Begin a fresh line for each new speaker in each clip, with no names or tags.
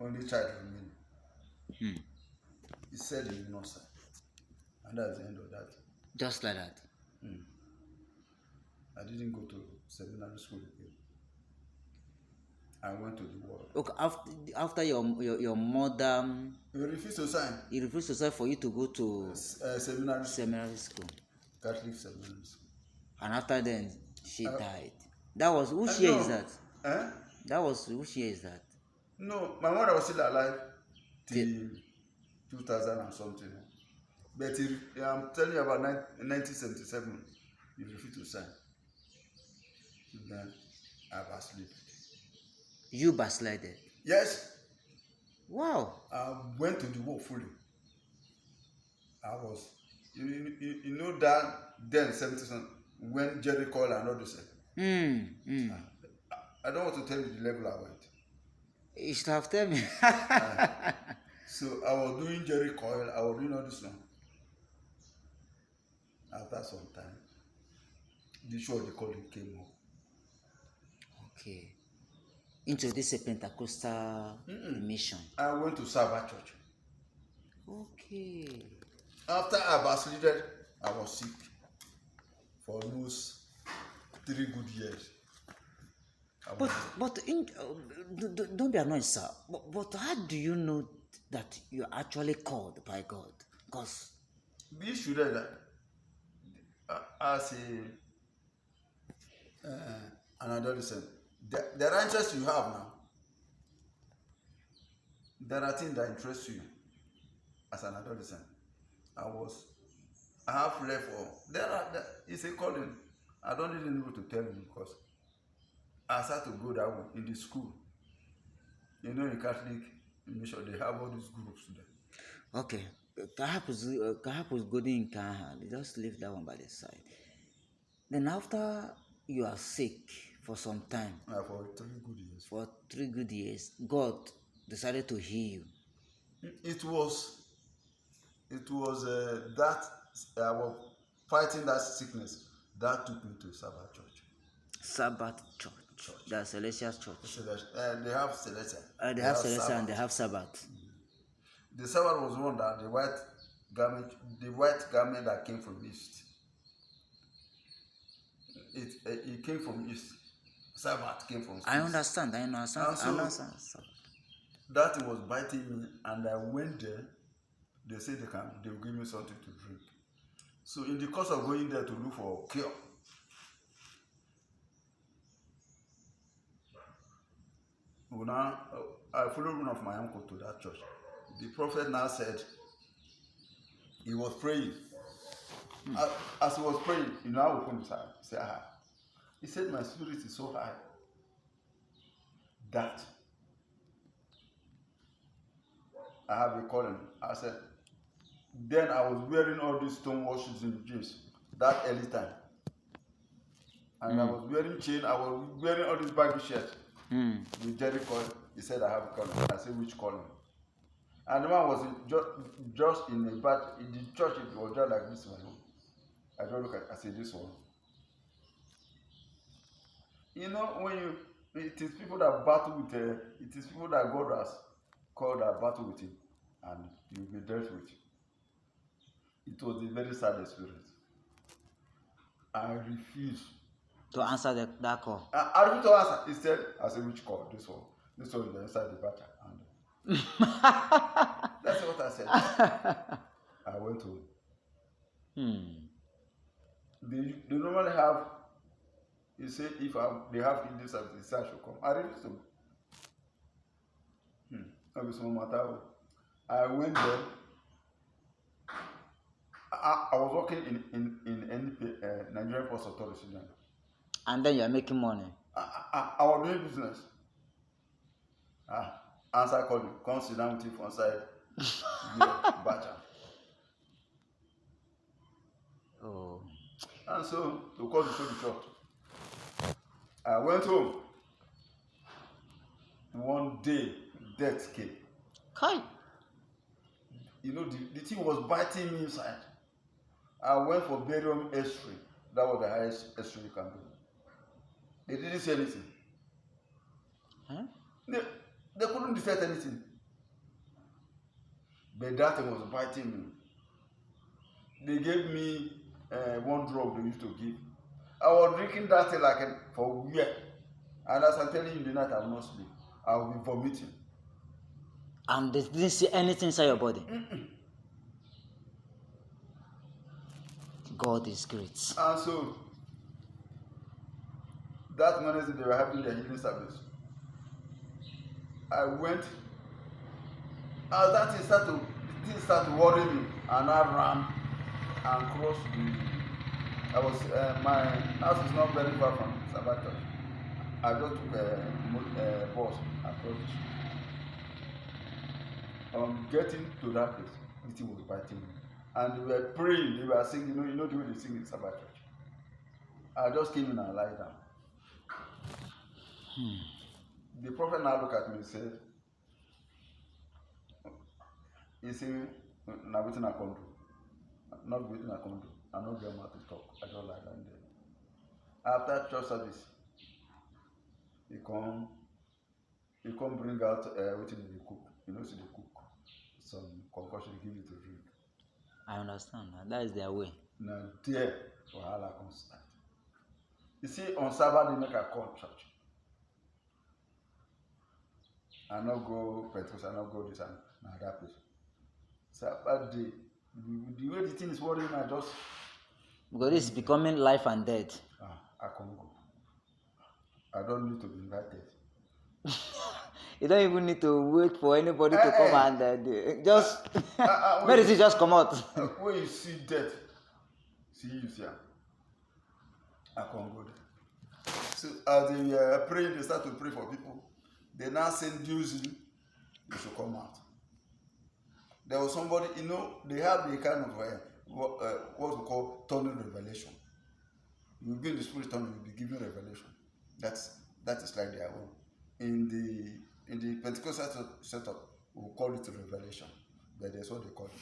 only child remaining.
Hmm.
He said he will not sign. And that's the end of that.
Just like that.
I didn't go to seminary school again. I went to the world.
Okay, after your mother,
He refused to sign.
he refused to sign for you to go to
Seminary school.
school.
Catholic seminary school.
And after then, she died. That was, which year is
No.
that? That was, which year is that?
No, my mother was still alive
Till
till 2000 and something. But I'm telling you about 1977, he refused to sign. Then I backslid.
you backslided.
Yes,
Wow.
I went to the war fully. I was, you know that then 77 when Jerry Coyle and all this. I don't want to tell you the level I went.
You should have told me.
So I was doing Jerry Coyle, I was doing all this now. After some time, the issue of the calling came up.
Okay. Into this Pentecostal mission.
I went to Sabbath church.
Okay.
After I backslided, I was sick for almost 3 good years.
But don't be annoyed, sir. But how do you know that you're actually called by God? Because
Be sure that as an adolescent, the interest you have now, there are things that interest you as an adolescent. I have left for it's a calling. I don't really know to tell you because I started to go that way in the school. You know, in Catholic mission, they have all these groups there.
okay, Kahapus Godin Kaha, just leave that one by the side. Then after you are sick for some time,
For 3 good years.
for 3 good years, God decided to heal you.
It was that I was fighting that sickness that took me to Sabbath church.
Sabbath church. The Celestial church.
They have Celestial.
They have Celestial and they have Sabbath.
The Sabbath was one that the white garment that came from east. It came from east. Sabbath came from east.
I understand. And so,
that was biting me, and I went there. They said they will give me something to drink. So in the course of going there to look for cure, I followed one of my uncle to that church. The prophet now said he was praying. As he was praying, he now opened his eyes. He said, He said, my spirit is so high that I have a calling. I said, then I was wearing all these stonewashes in jeans that early time. And I was wearing chain, I was wearing all these baggy shirts. With Jerry Coyle, he said, I have a calling. I said, which calling? And the man was just in the church, it was just like this one. I don't look at I said, this one. You know, it is people that battle with, it is people that God has called that battle with him, and you'll be dealt with. It was a very sad experience. I refused
to answer that call.
I refused to answer. Instead, I said, which call? This one. This one is inside the battle. And that's what I said. I went home. They normally have, you say, if they have in this service, I should come. I refused to. That was one matter. I went there. I was working in NP, Nigerian Post Authority then.
And then you are making money.
I was doing business. Answer calling. Come sit down with you on side. Bacha.
Oh.
And so, to cut the story short, I went home. One day, death came.
Kai.
You know, the thing was biting me inside. I went for barium X-ray. That was the highest X-ray you can do. They didn't say anything.
Huh?
They couldn't detect anything. But that thing was biting me. They gave me one drug they used to give. I was drinking that thing like for a year. And as I'm telling you, in the night I will not sleep. I will be vomiting.
And they didn't see anything inside your body. God is great.
And so that Wednesday they were having their healing service. I went. That thing started to worry me, and I ran and crossed the. My house is not very far from Sabbath Church. I just took a bus across the street. Getting to that place, it was biting me, and they were praying. They were singing. You know the way they sing in Sabbath Church. I just came in and lied down. The prophet now looked at me and said, "You see, now waiting I come do, not waiting I come do. I not get mouth to talk. I just lie down there." After church service, he come bring out wetin dey cook. You know, see they cook some concoction, give you to drink.
I understand. That is their way.
Now there, wahala come start. You see, on Sabbath they make I call church. I not go Pentecost, I not go this and that place. Sabbath day, the way the thing is worrying, I just
Because this is becoming life and death.
I can't go. I don't need to be invited.
You don't even need to wait for anybody to come and just medicine just come out.
When you see death, see you see. I can't go there. So as they pray, they start to pray for people. They now send news in, you should come out. There was somebody, you know, they have the kind of what we call tunnel revelation. You will be in the spirit tunnel, you will be given revelation. That is like their own. In the Pentecostal setup, we will call it revelation. But that's what they call it.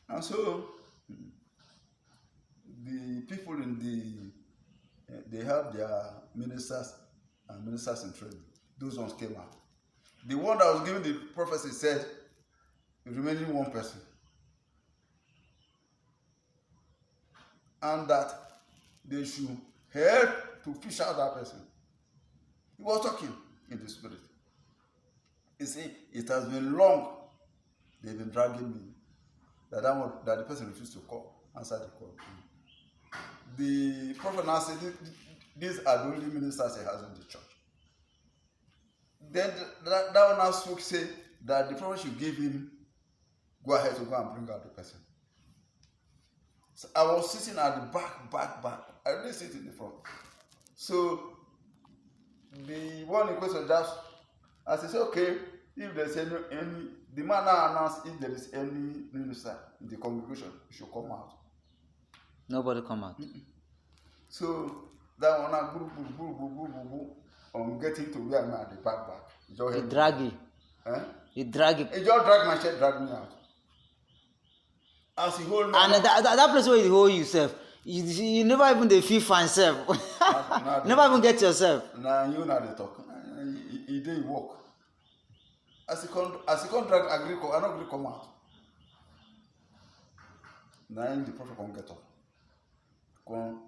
And so the people they have their ministers and ministers in training. Those ones came out. The one that was giving the prophecy said, remaining one person. And that they should help to fish out that person. He was talking in the spirit. You see, it has been long they've been dragging me. That the person refused to answer the call. The prophet now said, these are the only ministers he has in the church. Then that one now spoke, say that the prophet should give him go ahead to go and bring out the person. So I was sitting at the back. I didn't sit in the front. So the one in question just, as I said, okay, if there's any, the man now announced if there is any minister in the congregation, he should come out.
Nobody come out.
So that one now, getting to where I'm at the back.
He drag you. He drag you.
He just drag my shirt, drag me out. As he hold me.
And that place where you hold yourself, you never even feel fine self. Never even get yourself.
Now you know they talk. He did walk. As he can't drag I not agree come out. Now the prophet can't get up.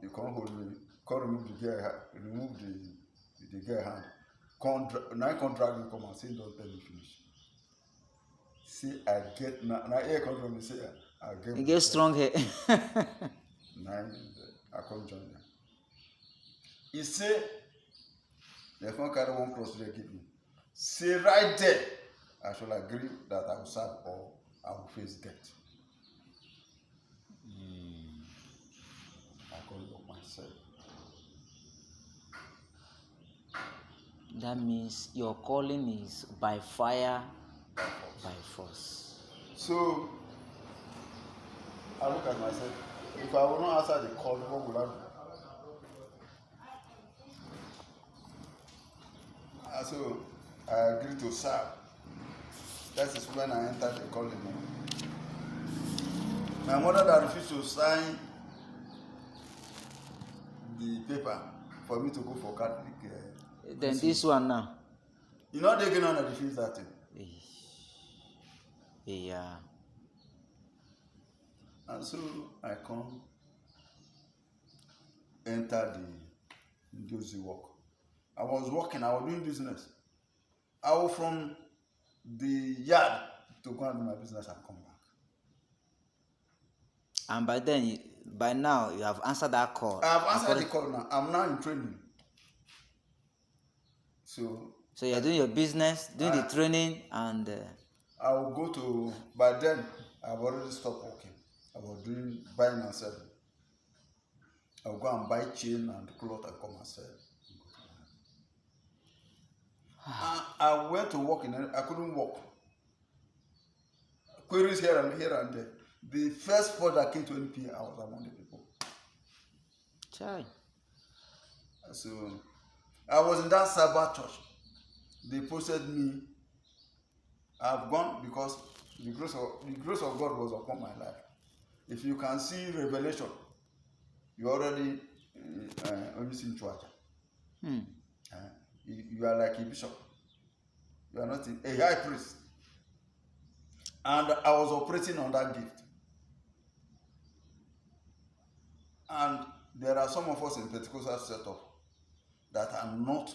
You can't hold me. Can't remove the girl hand. Now I can't drag me come and say don't tell me finish. See, I get now here comes from me say I get.
You get strong hair.
Now I can't join them. He say they can't carry one cross they give me. Say right there, I shall agree that I will serve or I will face death. I can't look myself.
That means your calling is by fire, by force.
So I look at myself. If I will not answer the call, what will I do? And so I agreed to serve. That is when I entered the calling. My mother that refused to sign the paper for me to go for Catholic.
Then this one now.
You know they going on the feel that thing.
Yeah.
And so I come enter the those work. I was working, I was doing business. I was from the yard to go and do my business and come back.
And by now, you have answered that call.
I have answered the call now. I'm now in training. So
you're doing your business, doing the training, and
I will go to, by then I've already stopped working. I was doing buying and selling. I will go and buy chain and cloth and come and sell. I went to work I couldn't walk. Queries here and there. The first spot that came to NP, I was among the people.
Chai.
So I was in that Sabbath church. They posted me. I've gone because the grace of God was upon my life. If you can see revelation, you already only seen church. You are like a bishop. You are not a high priest. And I was operating on that gift. And there are some of us in Pentecostal setup that are not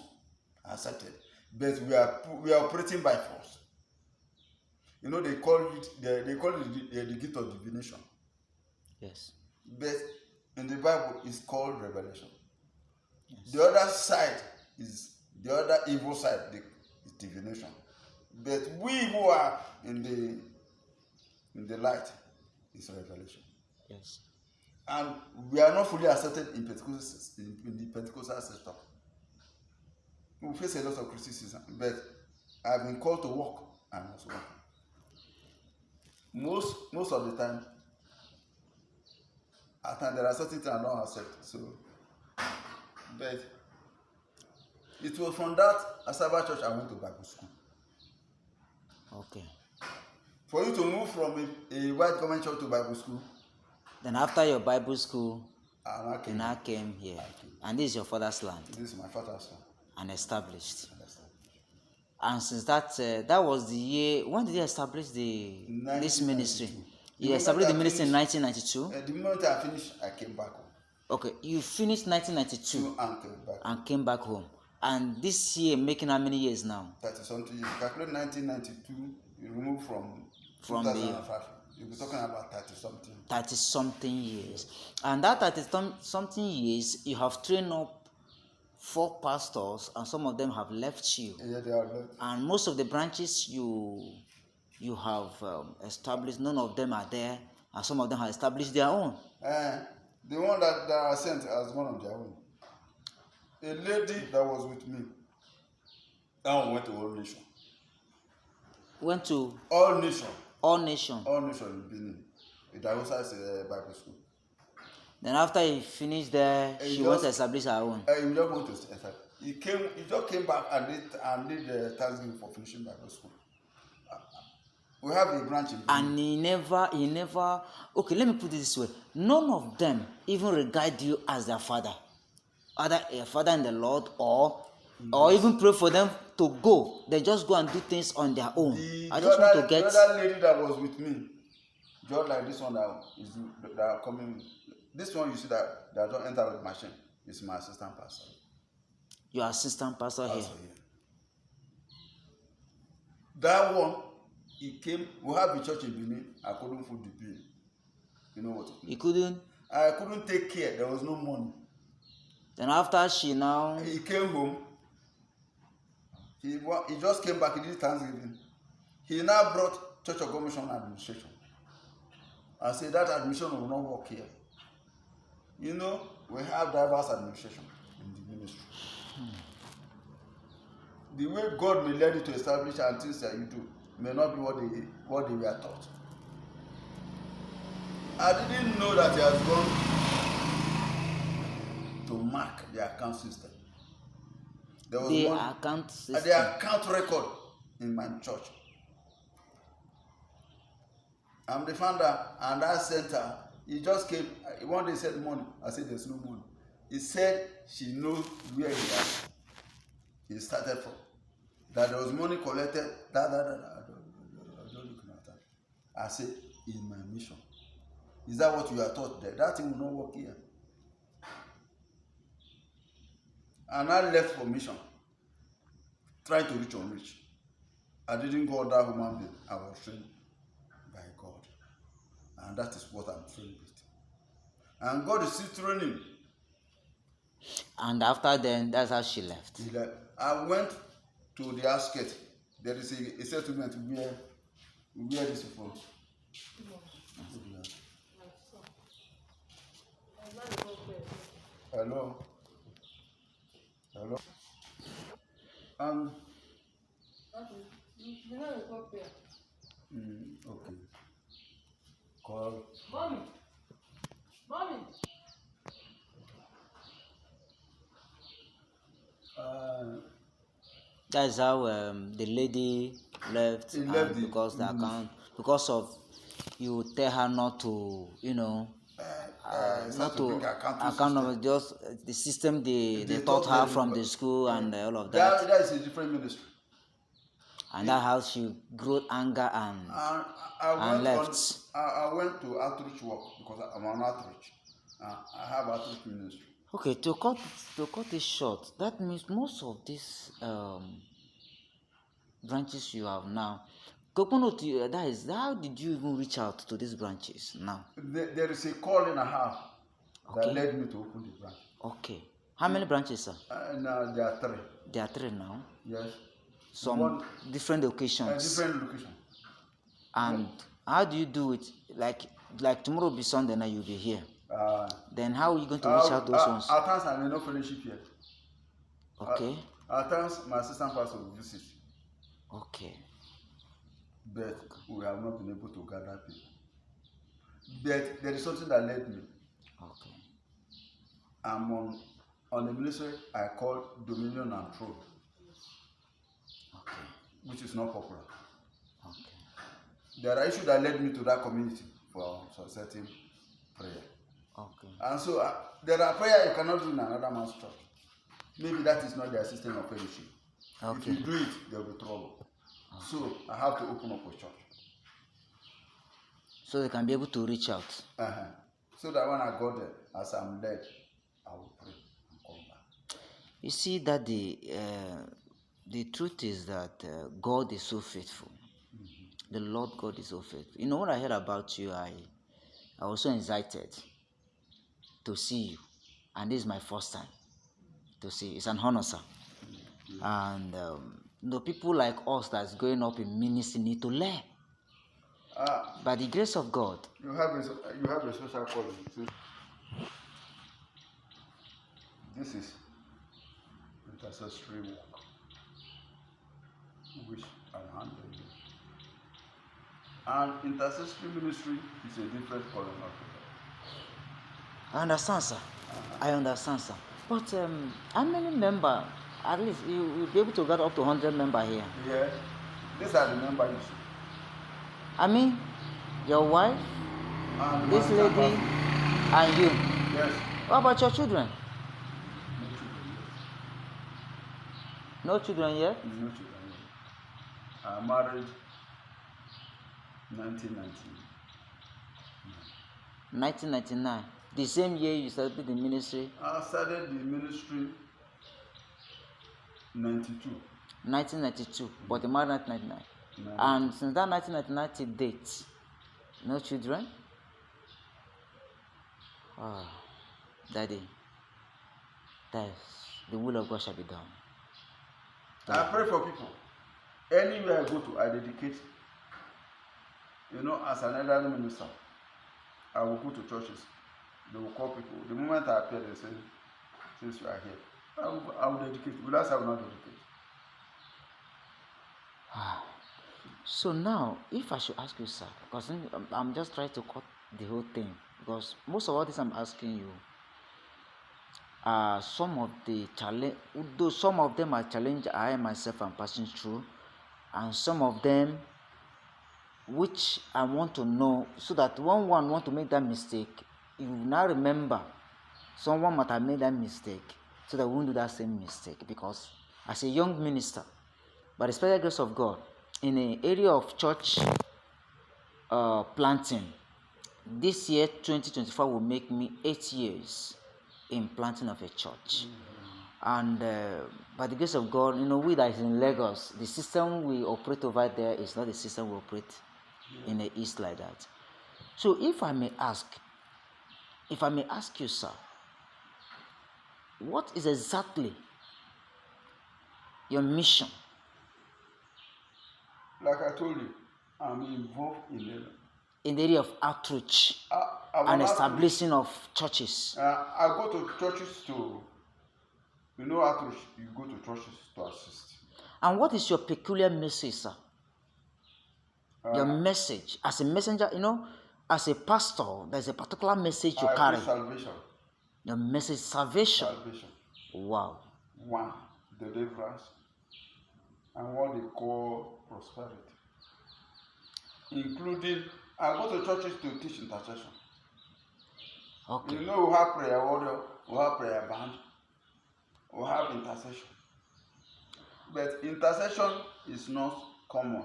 accepted, but we are operating by force. You know, they call it the gift of divination.
Yes.
But in the Bible, it's called revelation.
Yes.
The other side is the other evil side, is divination. But we who are in the light is revelation.
Yes.
And we are not fully accepted in the Pentecostal system. We face a lot of criticism, but I've been called to work and I was working. Most of the time, at times there are certain things I don't accept. So, but it was from that Asaba church I went to Bible school.
Okay.
For you to move from a white government church to Bible school.
Then after your Bible school,
you
now came here. And this is your father's land.
This is my father's land.
And established. And since that was the year, when did you establish this ministry? You established the ministry in 1992?
The moment I finished, I came back home.
Okay, you finished 1992 and came back home. And this year, making how many years now?
30-something years. Calculate 1992, you remove from 2005. You'll be talking about 30-something.
30-something years. And that 30-something years, you have trained up 4 pastors, and some of them have left you.
Yeah, they are left.
And most of the branches you have established, none of them are there, and some of them have established their own.
The one that are sent as one of their own. A lady that was with me, that one went to All Nation.
Went to
All Nation.
All Nation.
All Nation in Benin. It was a Bible school.
Then after he finished there, she went to establish her own.
He just went to establish. He just came back and did Thanksgiving for finishing Bible school. We have a branch in Benin.
And he never. Okay, let me put it this way: none of them even regard you as their father, either a father in the Lord, or even pray for them to go. They just go and do things on their own. I just want to get
the other lady that was with me, just like this one that are coming. This one you see that don't enter with machine is my assistant pastor.
Your assistant pastor here.
That one, he came. We have a church in Benin. I couldn't foot the bill. You know what?
You couldn't.
I couldn't take care. There was no money.
Then after
he came home. He just came back. He did Thanksgiving. He now brought Church of God Mission Administration. I said that admission will not work here. You know, we have diverse administration in the ministry. The way God may lead you to establish and things that you do may not be what they were taught. I didn't know that he has gone to mark the account system. There was the account record in my church. I'm the founder, and that center, he just came. One day he said money. I said there's no money. He said she knows where he started from. that there was money collected. I don't look at that. I say, in my mission. Is that what you are taught there? That thing will not work here. And I left for mission, trying to reach unreach. I didn't go under human being. I was trained by God. And that is what I'm trained with. And God is still training.
And after then, that's how she left.
He left. I went to the outskirts. There is a settlement where this is from. Hello. Hello. Okay. Call.
Mommy.
That's how the lady left,
He left the
because the account, because of you tell her not to, not to
bring accounting
account number,
system.
just the system they taught
taught
her
them
from the school and all of that.
That is a different ministry.
And that's how she grew anger and left.
I went to outreach work because I'm an outreach. I have outreach ministry.
Okay, to cut it short, that means most of these branches you have now, that is, how did you even reach out to these branches now?
There is a calling I have that
Okay.
led me to open the branch.
Okay. How many branches, sir?
Now there are 3.
There are 3 now.
Yes.
Some different locations.
Different location.
And how do you do it? Like tomorrow will be Sunday, now you'll be here. Then how are you going to reach out those ones?
At times I may not fellowship here.
Okay.
At times my assistant pastor will visit.
Okay.
But we have not been able to gather people. But there is something that led me.
Okay.
I'm on the ministry I call Dominion and Throne.
Okay.
Which is not popular.
Okay.
There are issues that led me to that community for certain prayer.
Okay.
And so there are prayers you cannot do in another man's church. Maybe that is not their system of fellowship.
Okay.
If you do it, there will be trouble. Okay. So I have to open up a church.
So they can be able to reach out.
So that when I go there, as I'm led, I will pray and come back.
You see that the truth is that God is so faithful. Mm-hmm. The Lord God is so faithful. You know, when I heard about you, I was so excited to see you. And this is my first time to see you. It's an honor, sir. Mm-hmm. And people like us that's going up in ministry need to learn. By the grace of God.
You have a social calling. This is intercessory work, which I'm handling. And intercessory ministry is a different calling altogether.
I understand, sir. I understand, sir. But how many members? At least you will be able to get up to 100 members here.
Yes. These are the members you see.
I mean, your wife,
and
this lady, and you.
Yes.
What about your children?
No children yet.
No children yet?
No children yet. I married 1999.
1999. The same year you started the ministry?
I started the ministry 92.
1992, but you married 1999. And since that 1999 date, no children? Oh, Daddy, the will of God shall be done.
I pray for people. Anywhere I go to, I dedicate. As an elderly minister, I will go to churches. They will call people. The moment I appear, they say, since you are here, I will dedicate. Without I will not dedicate.
So now, if I should ask you, sir, because I'm just trying to cut the whole thing, because most of all this I'm asking you, some of the challenge, though some of them are challenge I myself am passing through, and some of them which I want to know, so that when one want to make that mistake, you now remember someone might have made that mistake, so that we won't do that same mistake. Because as a young minister, by the special grace of God, in the area of church planting, this year 2024 will make me 8 years in planting of a church. And by the grace of God, we that is in Lagos, the system we operate over there is not the system we operate in the east like that. So if I may ask you, sir, what is exactly your mission?
Like I told you, I'm involved
in the area of outreach and establishing of churches.
I go to churches to, outreach, you go to churches to assist.
And what is your peculiar message, sir? Your message as a messenger, as a pastor, there's a particular message you carry.
Salvation.
Your message, salvation.
Salvation.
Wow.
One, deliverance, and what they call prosperity. Including, I go to churches to teach intercession.
Okay.
We have prayer warrior, we have prayer band, we have intercession. But intercession is not common.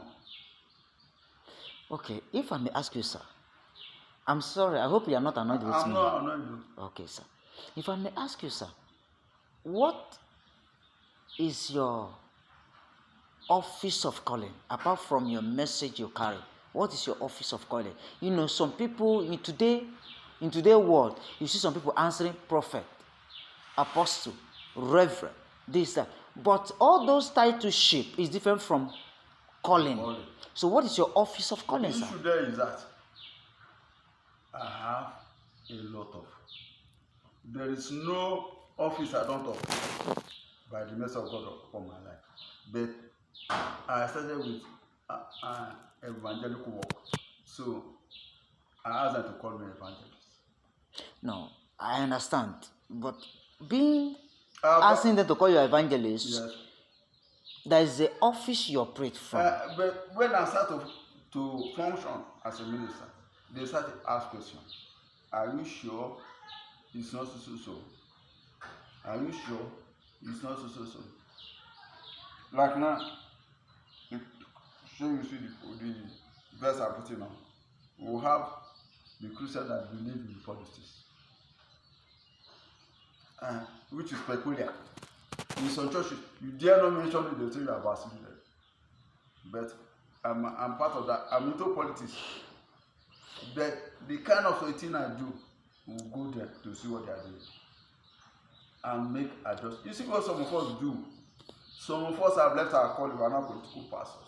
Okay, if I may ask you, sir. I'm sorry, I hope you are not annoyed with me.
I'm not annoyed.
Okay, sir. If I may ask you, sir, what is your office of calling, apart from your message you carry? What is your office of calling? Some people in today's world, you see some people answering prophet, apostle, reverend, this, that. But all those titleship is different from calling. So what is your office of calling, sir?
The issue there is that I have a lot of. There is no office I don't have by the mercy of God upon my life. But I started with evangelical work. So I asked them to call me evangelist.
No, I understand. But asking them to call you evangelist, yes, there is the office you operate from.
But when I started to function as a minister, they started to ask questions. Are you sure it's not so? Are you sure it's not so? Like now, show you see the verse I put in now. We have the Christians that believe in politics, which is peculiar. In some churches, you dare not mention it, they'll tell you about it. But I'm part of that. I'm into politics. But the kind of thing I do, we'll go there to see what they are doing and make adjustments. You see what some of us do? Some of us have left our calling. We are not political pastors.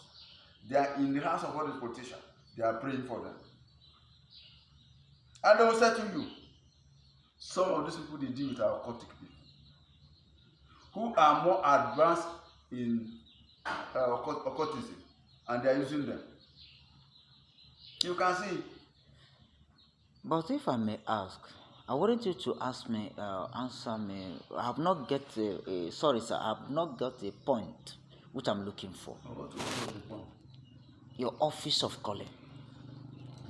They are in the hands of all these politicians. They are praying for them. And they will say to you, some of these people, they deal with our occultic people who are more advanced in occultism, and they are using them. You can see.
But if I may ask, I wanted you to answer me. I have not got sorry, sir. I have not got a point which I'm looking for.
What is the point?
Your office of calling.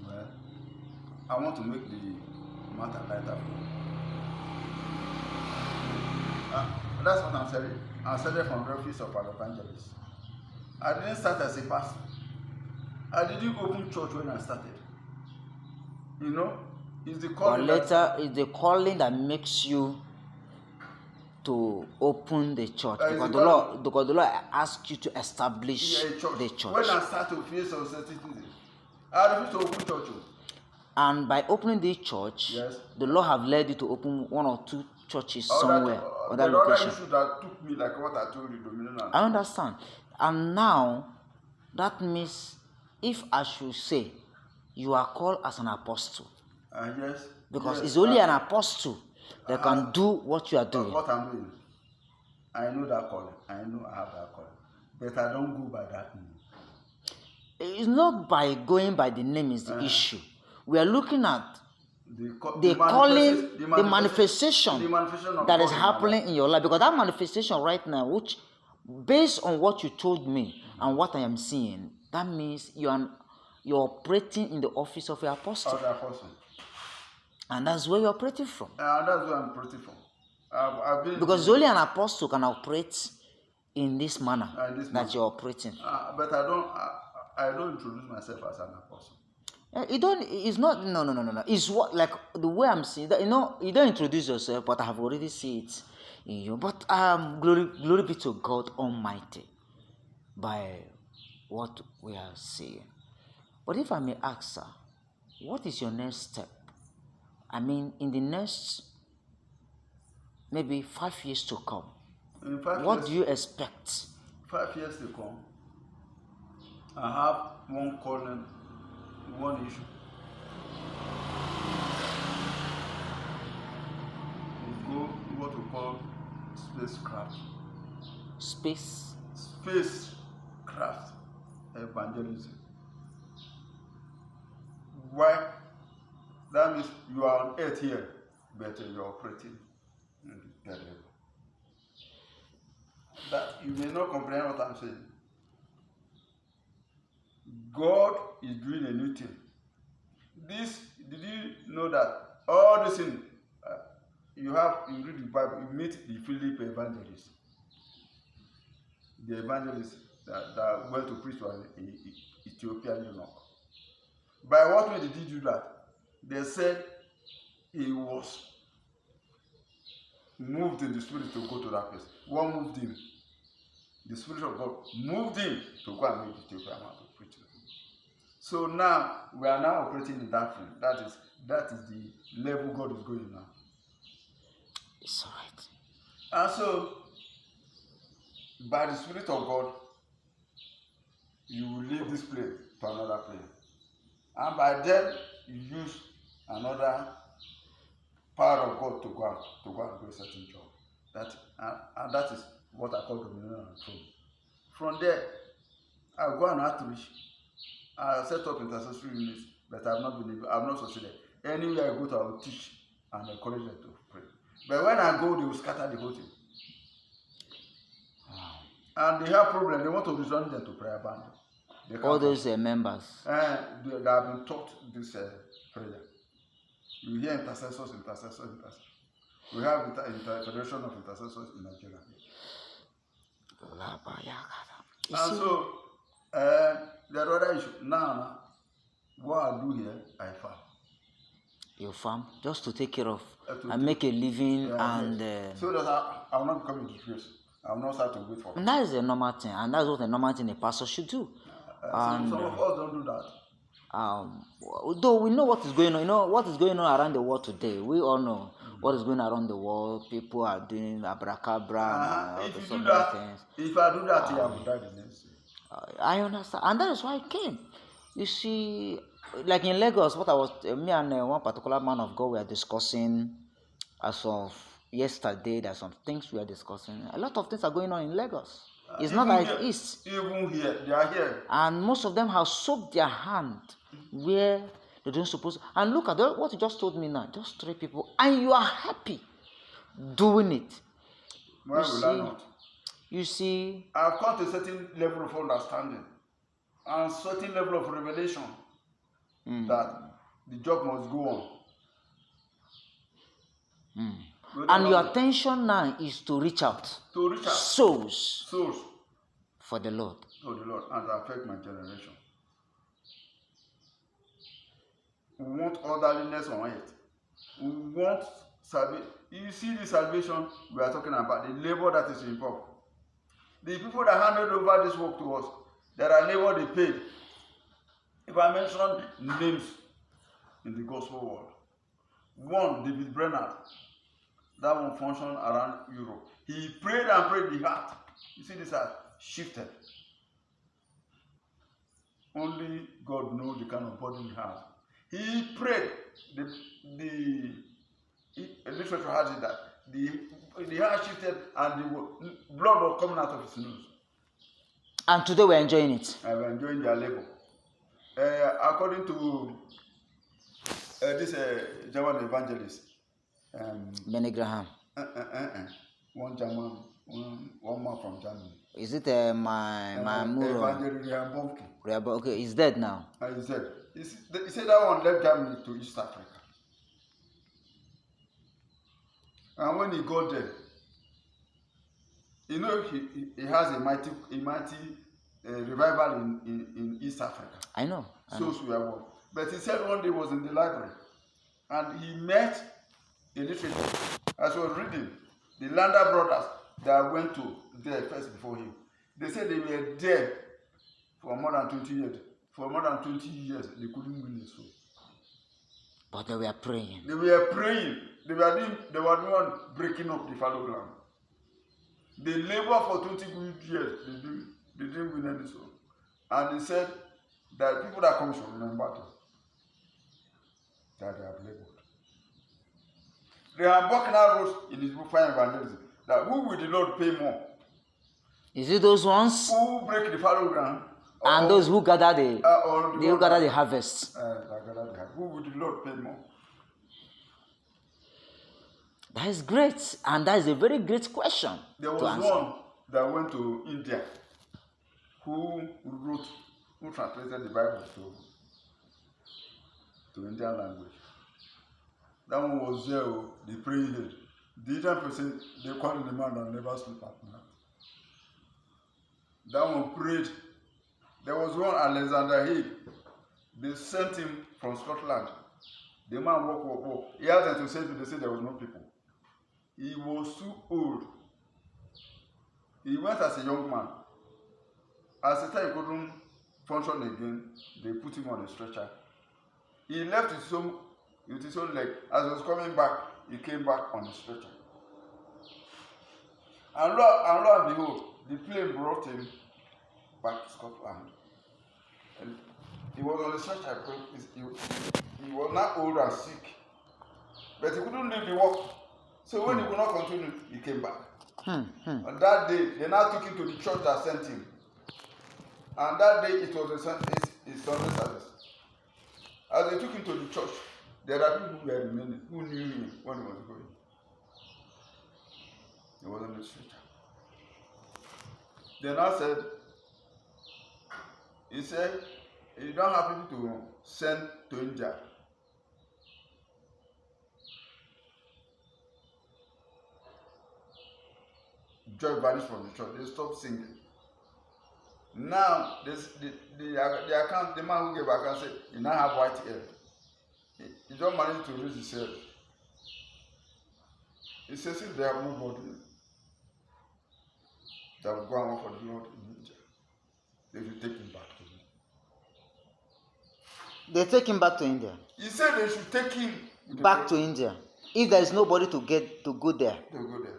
Well, I want to make the matter lighter. That's what I'm saying. I started from the office of an evangelist. I didn't start as a pastor. I didn't open church when I started. It's the calling.
But later, it's the calling that makes you to open the church, because the Lord asked you to establish the church.
When I start to feel some certain things, I refuse to open church.
And by opening the church, yes, the Lord have led you to open one or two churches somewhere on that location.
Issue that took me, like what I told you, Dominion.
I understand. And now, that means, if I should say, you are called as an apostle.
Yes.
Because it's only an apostle that can do what you are doing.
What I'm doing, I know that calling. I know I have that calling. But I don't go by that name.
It's not by going by the name is the issue. We are looking at the calling, the manifestation that is happening in your life. Because that manifestation right now, which based on what you told me and what I am seeing, that means you're operating in the office of an apostle. And that's where you're operating from.
That's where I'm operating from.
Because only an apostle can operate in this manner
this
that
manner.
you're operating.
But I don't introduce myself as an apostle.
You don't. It's not. No. It's what, like, the way I'm seeing that. You don't introduce yourself, but I have already seen it in you. But glory be to God Almighty by what we are seeing. But if I may ask, sir, what is your next step? I mean, in the next maybe 5 years to come,
In 5
what
years,
do you expect?
5 years to come, I have one calling, one issue. We go what we call spacecraft. Spacecraft evangelism. Why? That means you are on earth here, but you are operating in the level. That you may not comprehend what I'm saying. God is doing a new thing. Did you know that all these things you read the Bible, you meet the Philip evangelist, the evangelist that went to preach to an Ethiopian eunuch. By what way did he do that? They said he was moved in the spirit to go to that place. What moved him? The Spirit of God moved him to go and meet the Ethiopian man to preach to him. So now we are now operating in that thing. That is the level God is going now.
It's all right.
And so, by the Spirit of God, you will leave this place to another place. And by then, you use another power of God to go and do a certain job. And that is what I call dominion and throne. From there, I'll go and outreach. I'll set up intercessory units, but I've not succeeded. Anywhere I go to, I will teach and encourage them to pray. But when I go, they will scatter the whole thing. And they have problem. They want to return them to prayer band.
All those members.
They have been taught this prayer. You hear intercessors. We have Federation of Intercessors in Nigeria. And so, the other issue, now, what I do here, I farm.
You farm just to take care of and make a living, and
so that I will not become a disgrace. I will not start to wait for.
And that is a normal thing, and that's what a normal thing a pastor should do.
Some of us don't do that.
Though we know what is going on, what is going on around the world today. We all know what is going on around the world. People are doing abracadabra and
If
so
you do
many
that,
things.
if I do that, I will die the next day.
I understand, and that is why I came. You see, like in Lagos, what I was, me and one particular man of God were discussing as of yesterday. There's some things we are discussing. A lot of things are going on in Lagos. It's not like it is.
Even here, they are here.
And most of them have soaked their hand where they don't suppose. And look at what you just told me now. Just 3 people, and you are happy doing it.
Why will I not?
You see,
I've come to a certain level of understanding and certain level of revelation that the job must go on.
And your attention now is to reach out.
To reach out.
Souls. For the Lord.
For the Lord, and to affect my generation. We want orderliness on it. We want salvation. You see the salvation we are talking about, the labor that is involved. The people that handed over this work to us, there are labor they paid. If I mention names in the gospel world, one, David Brennan, that one functioned around Europe. He prayed and prayed, the heart. You see, this heart shifted. Only God knows the kind of body he has. He prayed. The literature has it that the heart shifted and the blood was coming out of his nose.
And today we're enjoying it.
And we're enjoying their labor. According to this German evangelist,
Benny Graham.
One German, one man from Germany.
Is it my Muro?
Evangelist
Okay, he's dead now.
He's dead. He said that one left Germany to East Africa. And when he got there, You know, he has a mighty revival in East Africa.
I know.
Souls were won. But he said one day he was in the library and he met a literature. As he was reading, the Lander brothers that went to there first before him, they said they were there for more than 20 years. For more than 20 years, they couldn't win a soul.
But they were praying.
They were praying. They were the one breaking up the fallow ground. They labored for 20 good years. They didn't win any soul. And he said that people that come should remember them, that they have labored. Graham Buckner wrote in his book Fire Evangelism that who will the Lord pay more?
Is it those ones?
Who break the fallow ground?
And those who gather the harvest.
Who will the Lord pay more?
That is great, and that is a very great question.
There was one that went to India who translated the Bible to Indian language. That one was there, the praying head. The Indian person, they call him the man that never sleep at night. That one prayed. There was one Alexander Haig. They sent him from Scotland. The man walk. He asked them to save him. They said there was no people. He was too old. He went as a young man. As the time he couldn't function again, they put him on a stretcher. He left with his own leg. As he was coming back, he came back on a stretcher. And lo and behold, the plane brought him back to Scotland. And he was on a stretcher. He was not old and sick, but he couldn't leave the work. So when he could not continue, he came back. On that day, they now took him to the church that sent him. And that day, it was his Sunday service. As they took him to the church, there are people who were remaining, who knew him when he was going. He was on the stretcher. They now said, he said, you don't have people to send to India. Joy vanished from the church. They stopped singing. Now, the account, the man who gave account said, he now have white hair. He don't manage to raise his head. He says, if they have nobody that will go and work for the Lord in India, they will take him back to India.
They take him back to India.
He said they should take him
back to India. If there is nobody to go there.
They'll go there.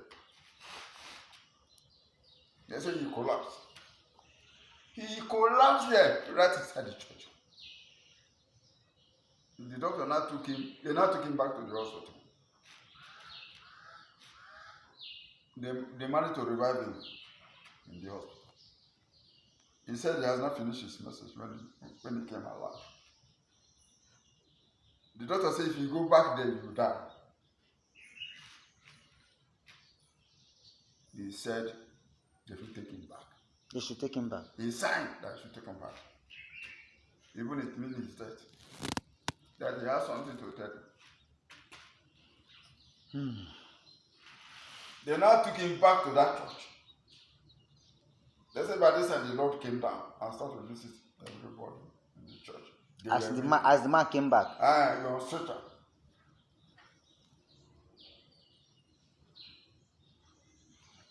They said he collapsed. He collapsed there, right inside the church. The doctor now took him back to the hospital. They managed to revive him in the hospital. He said he has not finished his message when he came alive. The doctor said if you go back there, you will die. He said they should take him back.
They should take him back.
He signed that they should take him back. Even it means his death. That he has something to tell him. They now took him back to that church. They said by this time the Lord came down and started to visit everybody in the church.
As the man came back.
He was stretcher.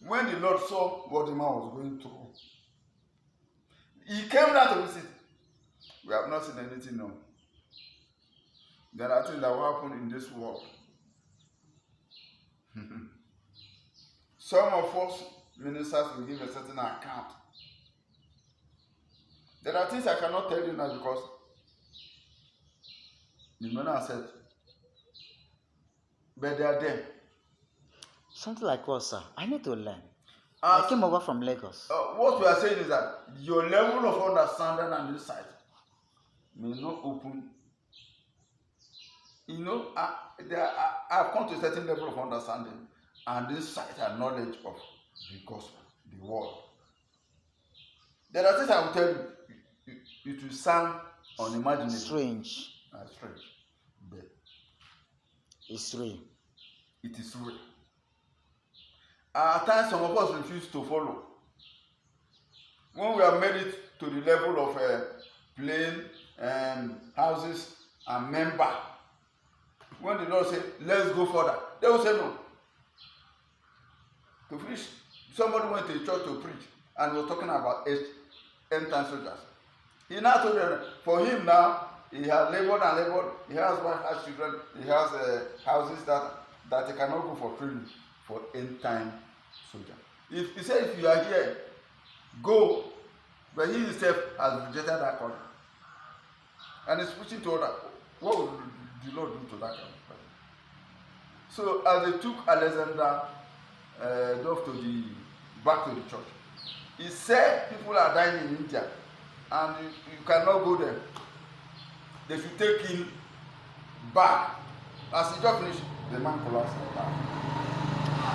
When the Lord saw what the man was going through, he came down to visit. We have not seen anything now. There are things that will happen in this world. Some of us ministers will give a certain account. There are things I cannot tell you now because the men are said, but they are there.
Something like what, sir? I need to learn. I came over from Lagos.
What we are saying is that your level of understanding and insight may not open. You know, I've come to a certain level of understanding and insight and knowledge of the gospel, the word. There are things I will tell you, it will sound unimaginable.
Strange.
Strange. But
it's real.
It is real. At times, some of us refuse to follow. When we have made it to the level of plane and houses and member, when the Lord say, let's go further, they will say no. To preach, somebody went to a church to preach and was talking about end time soldiers. He now told them, for him now, he has labored and labored, he has wife, has children, he has houses that he cannot go for training for end time soldier. If he said, if you are here, go, but he himself has rejected that calling. And he's preaching to others. What would the Lord do to that kind of person? So as they took Alexander back to the church, he said people are dying in India and you cannot go there. They should take him back. As he just finished, the man collapsed.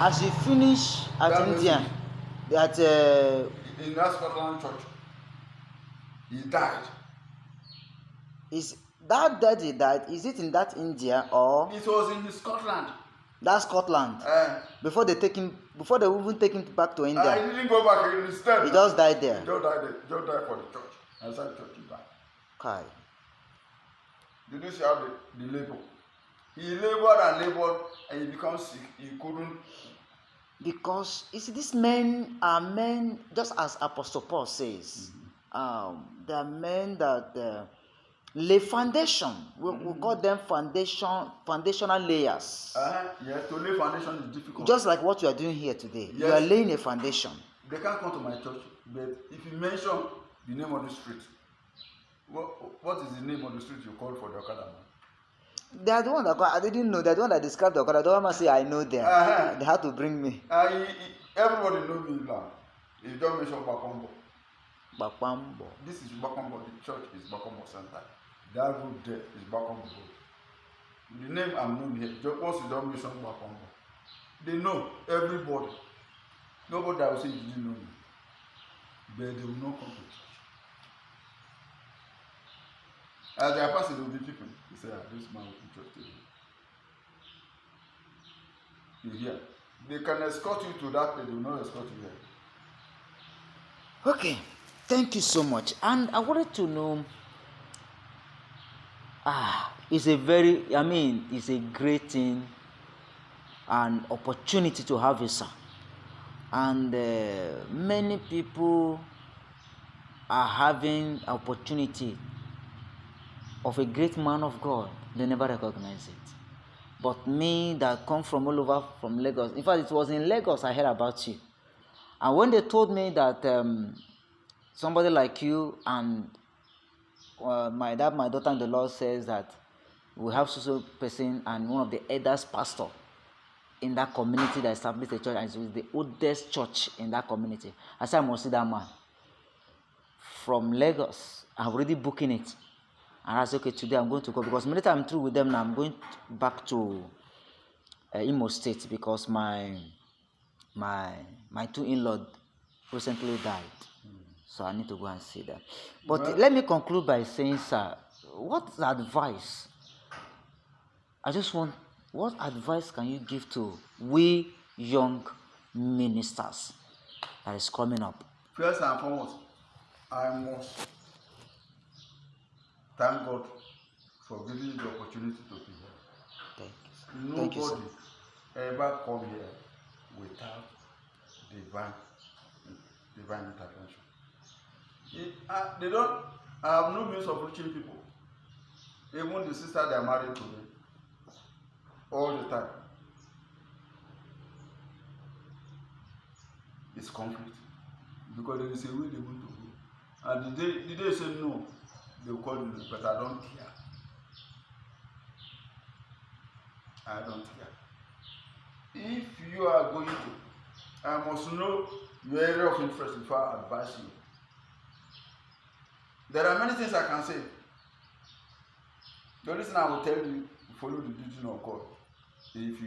As he finished at
That
India, at
in that Scotland church, he died.
is that dead he died? Is it in that India or
It was in Scotland.
that Scotland? Before they even take him back to
He
India,
didn't go back. He stayed.
he just died there.
He just died. Just died for the church. Outside the church, he died.
Kai.
Did you see how the labor? He labored and labored, and he became sick. He couldn't.
Because you see, these men are men, just as Apostle Paul says. They are men that lay foundation. We call them foundational layers.
Yes, to lay foundation is difficult.
Just like what you are doing here today.
Yes.
You are laying a foundation.
They can't come to my church, but if you mention the name of the street, what is the name of the street you call for the Okada man?
They are the one that I didn't know. They are the one that described the Okada. The one say I know them. They had to bring me.
Everybody knows me now. You don't mention Bakombo.
Bakwambo.
This is Bakombo. The church is Bakombo Center. That road there is Bakombo Road. The name I'm known here. Once you don't mention Bakombo, they know everybody. Nobody that will say you didn't know me, but they will not come to church. As they are passing, there will be people. They say, this man will be church today. You hear? They can escort you to that place. They will not escort you here.
Okay. Thank you so much. And I wanted to know, it's a great thing, an opportunity to have a son. And many people are having opportunity of a great man of God. They never recognize it. But me that come from all over from Lagos, in fact, it was in Lagos I heard about you. And when they told me that somebody like you and my daughter-in-law says that we have social person and one of the elders pastor in that community that established a church, and it was the oldest church in that community. I said, I must see that man from Lagos. I'm already booking it. And I said, okay, today I'm going to go, because immediately I'm through with them now, I'm going back to Imo State, because my two in-laws recently died. So I need to go and see them. But let me conclude by saying, sir, what advice what advice can you give to we young ministers that is coming up?
First and foremost, I must thank God for giving you the opportunity to be here.
Thank you, sir.
Nobody ever come here without divine intervention. I have no means of reaching people. Even the sister they are married to me, all the time. It's conflict. Because there is a way they want to go. And the day they say no, they will call you, but I don't care. I don't care. If you are going to, I must know your area of interest before I advise you. There are many things I can say. The only thing I will tell you, follow the leading of God. If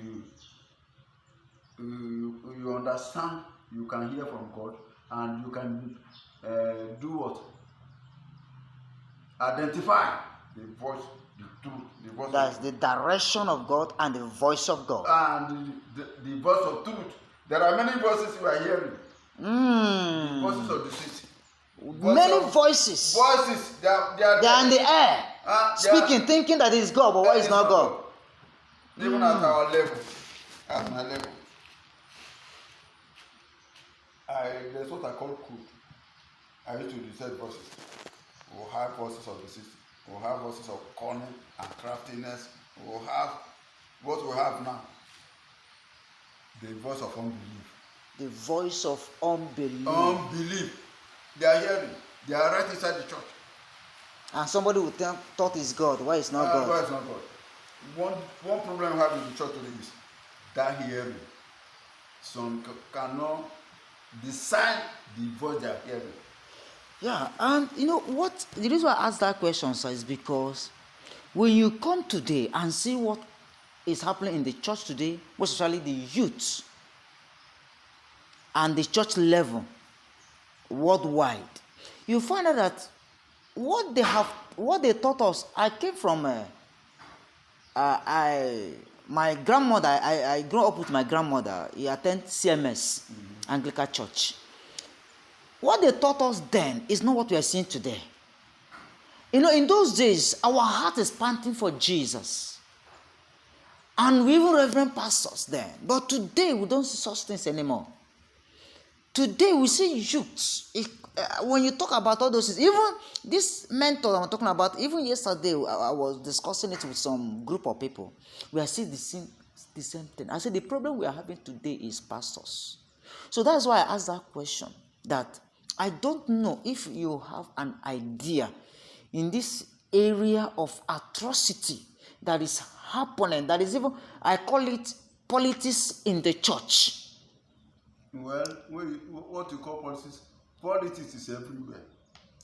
you understand, you can hear from God, and you can do what? Identify the voice, the truth, the voice.
That's the direction of God and the voice of God.
And the voice of truth There are many voices you are hearing. Voices
Mm.
of the city.
Many voices.
Voices. They are
They are in the air, speaking, thinking that it's God, but why is not God?
Even at our level, at my level, there's what I call code. I used to detect voices. We'll have voices of the city. We'll have voices of cunning and craftiness. We'll have what we have now. The voice of unbelief.
The voice of unbelief.
Unbelief. They are hearing. They are right inside the church.
And somebody would thought it's God. Why it's not God?
Why it's not God? One problem we have in the church today is that hearing. Some cannot discern the voice they are hearing.
Yeah, and you know what? The reason why I asked that question, sir, is because when you come today and see what is happening in the church today, most especially the youth and the church level worldwide, you find out that what they taught us. I came from my grandmother. I grew up with my grandmother. He attended CMS, Anglican Church. What they taught us then is not what we are seeing today. You know, in those days, our heart is panting for Jesus. And we even reverend pastors then. But today, we don't see such things anymore. Today, we see youths. When you talk about all those things, even this mentor I'm talking about, even yesterday, I was discussing it with some group of people. We are seeing the same thing. I said, the problem we are having today is pastors. So that's why I asked that question, that I don't know if you have an idea in this area of atrocity that is happening, that is even, I call it politics in the church.
Well, what you call politics? Politics is everywhere.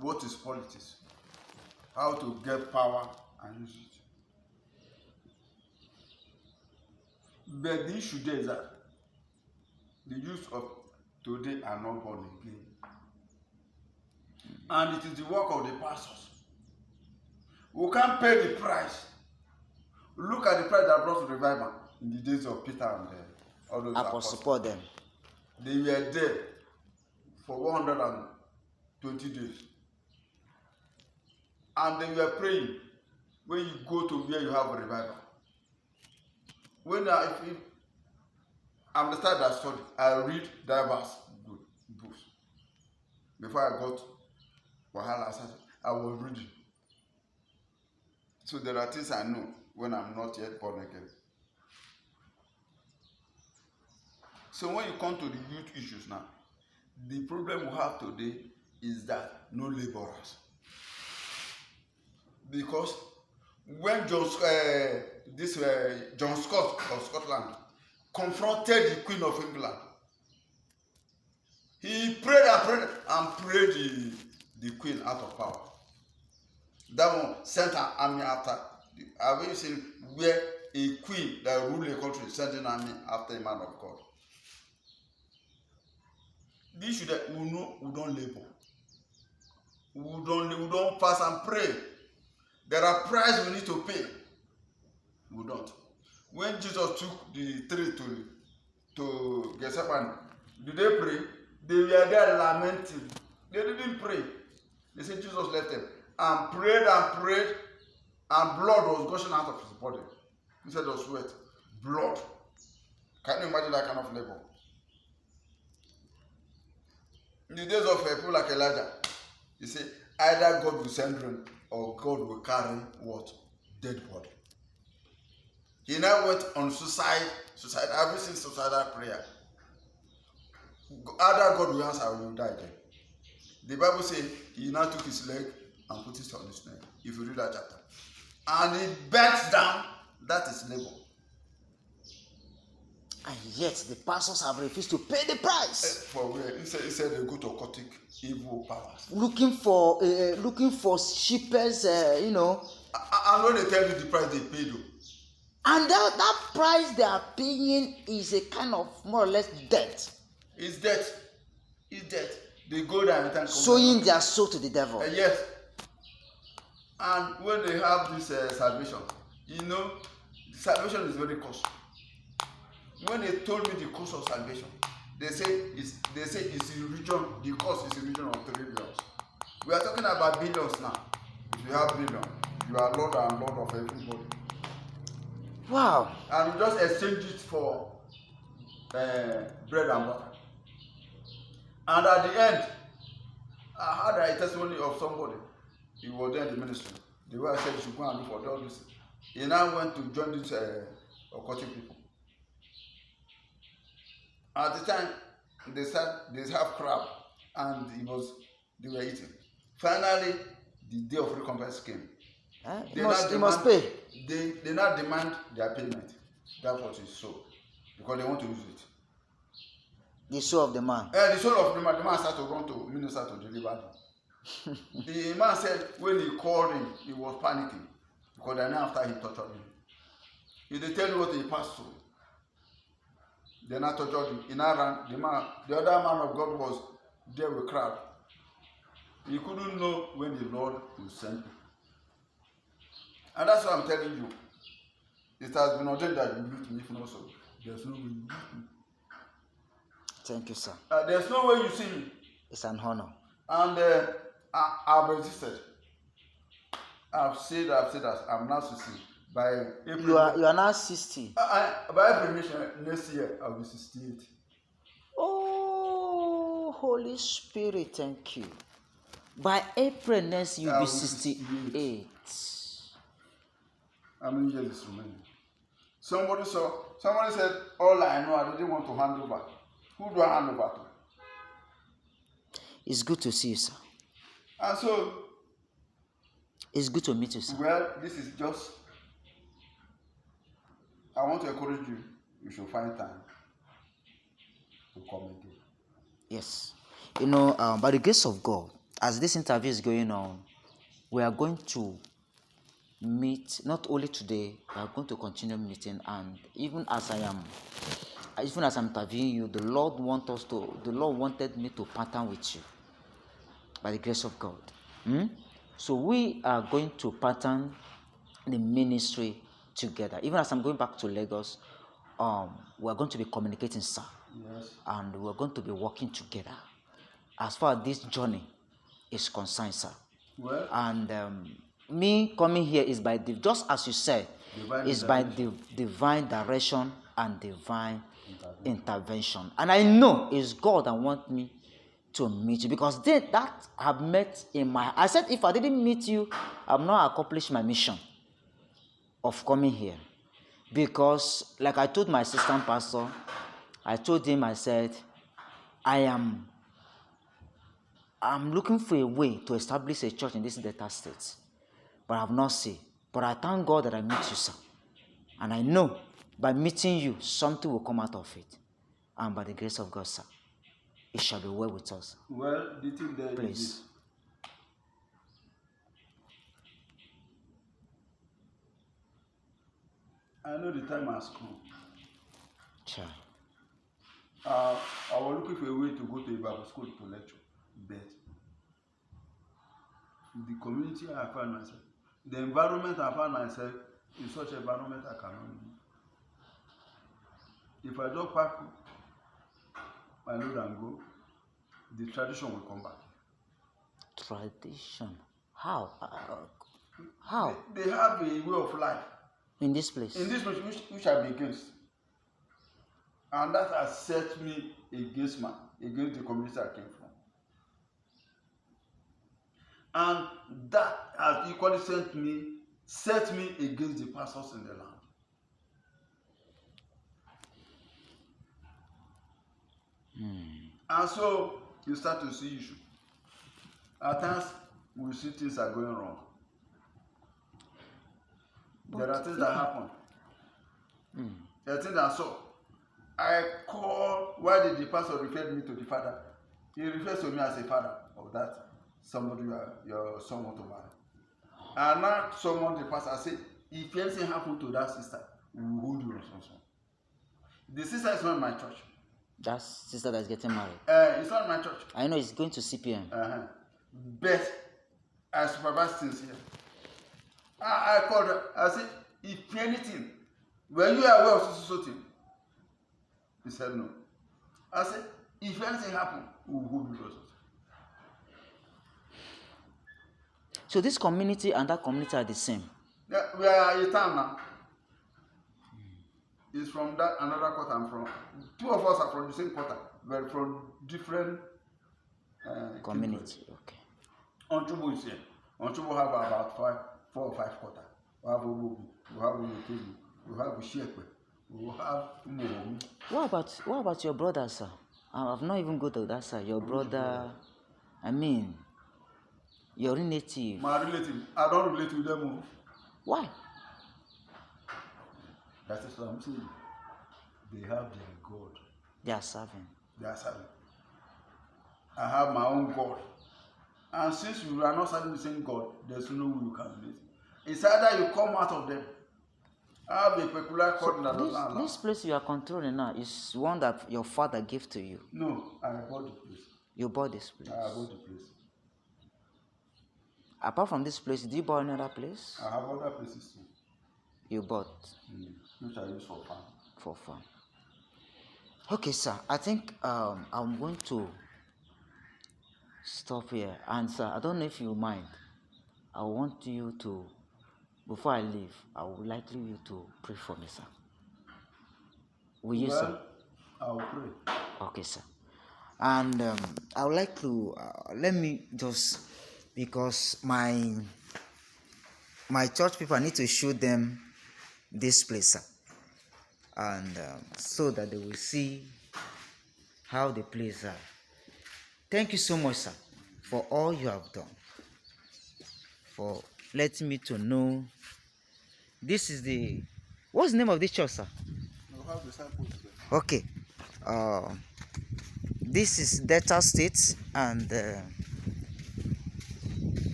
What is politics? How to get power and use it. But the issue there is that the youth of today are not born again. And it is the work of the pastors. We can't pay the price. Look at the price that brought revival in the days of Peter and all those apostles.
Support them.
They were there for 120 days. And they were praying when you go to where you have a revival. When I understand that story, I read diverse books. Before I got Wahala, I was reading. So there are things I know when I'm not yet born again. So when you come to the youth issues now, the problem we have today is that no laborers. Because when John Scott of Scotland confronted the Queen of England, he prayed and prayed the Queen out of power. That one sent an army after. Have you seen where a queen that ruled a country sent an army after a man of God? The issue that we know we don't labor. We don't fast and pray. There are prices we need to pay. We don't. When Jesus took the three to Gethsemane, did they pray? They were there lamenting. They didn't pray. They said Jesus left them and prayed, and blood was gushing out of his body instead of sweat. Blood. Can you imagine that kind of labor? In the days of people like Elijah, you see, either God will send rain or God will carry what? Dead body. He now went on suicide. Have you seen suicidal prayer? Either God will answer or you will die there. The Bible says he now took his leg and put it on his neck. If you read that chapter. And he bent down, that is labor.
And yet the pastors have refused to pay the price.
For where? He said they go to occultic evil powers.
Looking for shepherds,
And when they tell you the price they paid,
and that price they are paying is a kind of more or less debt.
It's debt. They go there and return.
Sowing their soul to the devil.
Yes. And when they have this salvation, salvation is very costly. When they told me the cost of salvation, They say it's in region. The cost is in region of 3 billion. We are talking about billions now. If you have billion, you are lord and lord of everybody.
Wow.
And you just exchange it for bread and butter. And at the end, I had a testimony of somebody. He was there in the ministry. The way I said you should go and look for all this. He now went to join these occultic people. At the time, they said they have crab, and they were eating. Finally, the day of recompense came.
You must pay.
They now demand their payment. That's what is so, because they want to use it.
The soul of the man.
The soul of the man started to run to minister to deliver them. The man said when he called him, he was panicking because then after he tortured him. He did tell you what he passed through. They now tortured him. He now ran. The other man of God was there with crowd. He couldn't know when the Lord will send him. And that's what I'm telling you. It has been ordained that you meet me, if not so. There's no way you meet me.
Thank you, sir.
There's no way you see me.
It's an honor.
And I've resisted. I've said that I'm now 60. By April,
you are now 60.
By April next year, I'll be 68.
Oh, Holy Spirit, thank you. By April next, you'll be 68.
How many years is remaining? Somebody said, all I know, I didn't want to hand over. Who do I hand over to?
It's good to see you, sir.
And so,
it's good to meet you, sir.
Well, this is just, I want to encourage you. You should find time to come again.
Yes. By the grace of God, as this interview is going on, we are going to meet not only today, we are going to continue meeting, and even as I'm interviewing you, the Lord wanted me to partner with you by the grace of God. So we are going to pattern the ministry together. Even as I'm going back to Lagos, we are going to be communicating, sir.
Yes.
And we are going to be working together as far as this journey is concerned, sir.
Well,
and me coming here is by just as you said, is by the divine direction and divine intervention. And I know it's God that wants me to meet you, because that have met in my. I said if I didn't meet you, I've not accomplished my mission of coming here, because like I told my assistant pastor, I told him, I said, I'm looking for a way to establish a church in this Delta State, but I have not seen. But I thank God that I met you, sir. And I know by meeting you, something will come out of it. And by the grace of God, sir, it shall be well with us.
Well, the thing there
Please.
is this. I know the time has come.
Sure.
I was looking for a way to go to a Bible school to lecture, but the community I found myself, the environment I found myself, in such an environment I cannot live. If I don't pack my load and go, the tradition will come back.
Tradition? How? How?
They have a way of life
In this place?
in this place which I be against. And that has set me against the community I came from. And that has equally set me against the pastors in the land. And so you start to see issues. At times we see things are going wrong. There are things that happen. There are things that so. I call, why did the pastor refer me to the father? He refers to me as a father of that somebody your son want to marry. And now the pastor said, if anything happened to that sister, we will hold you responsible. The sister is not in my church.
That sister that's getting married?
It's not in my church.
I know it's going to CPM.
But I supervise things here. I called her. I said, if anything, were you aware of so thing? He said no. I said, if anything happen, we will hold you responsible.
So this community and that community are the same.
Yeah, we are a town now. It's from that another quarter I'm from. Two of us are from the same quarter, but from different
Community. Okay.
Onchubu is here. Onchubu have about 4 or 5 quarter. We have Obubu, we have Umukebu, we have Ushekwe, we have Umuomi.
What about your brother, sir? I've not even go to that side. Your brother, I mean, your relative.
My relative, I don't relate with them.
Why?
That is what I'm saying. They have their God.
They are serving.
They are serving. I have my own God. And since you are not serving the same God, there's no way you can relate. It's either you come out of them. I have a peculiar God that doesn't allow.
This place you are controlling now is one that your father gave to you.
No, I bought the place.
You bought this place.
I bought the place.
Apart from this place, did you buy another place?
I have other places too.
You bought.
Which I use for farm.
For farm. Okay, sir. I think I'm going to stop here. And sir, I don't know if you mind. I want you to, before I leave, I would like you to pray for me, sir. Will you, sir?
I'll pray.
Okay, sir. And I would like to let me just, because my church people, I need to show them this place, sir, and so that they will see how the place are. Thank you so much, sir, for all you have done, for letting me to know. This is the, what's the name of this church, sir?
We'll have the signpost there.
Okay. This is Delta State, and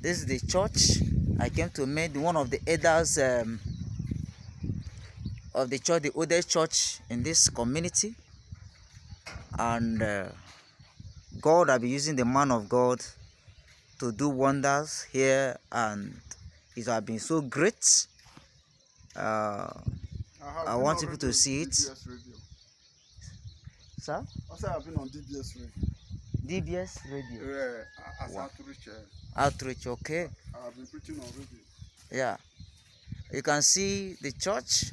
this is the church. I came to meet one of the elders of the church, the oldest church in this community, and God has been using the man of God to do wonders here, and it has been so great. I want people to see it. Sir?
I said I've been on DBS radio.
DBS radio.
Yeah, as
wow.
outreach.
Outreach, okay.
I've been preaching on radio.
Yeah. You can see the church,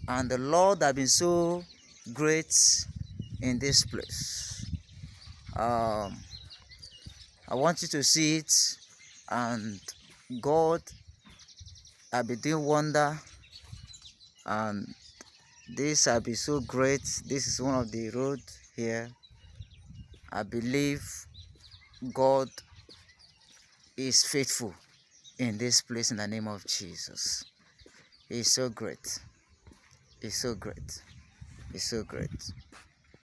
and the Lord has been so great in this place. I want you to see it, and God has been doing wonder, and this has been so great. This is one of the roads here. I believe God is faithful in this place in the name of Jesus. He's so great. He's so great. He's so great.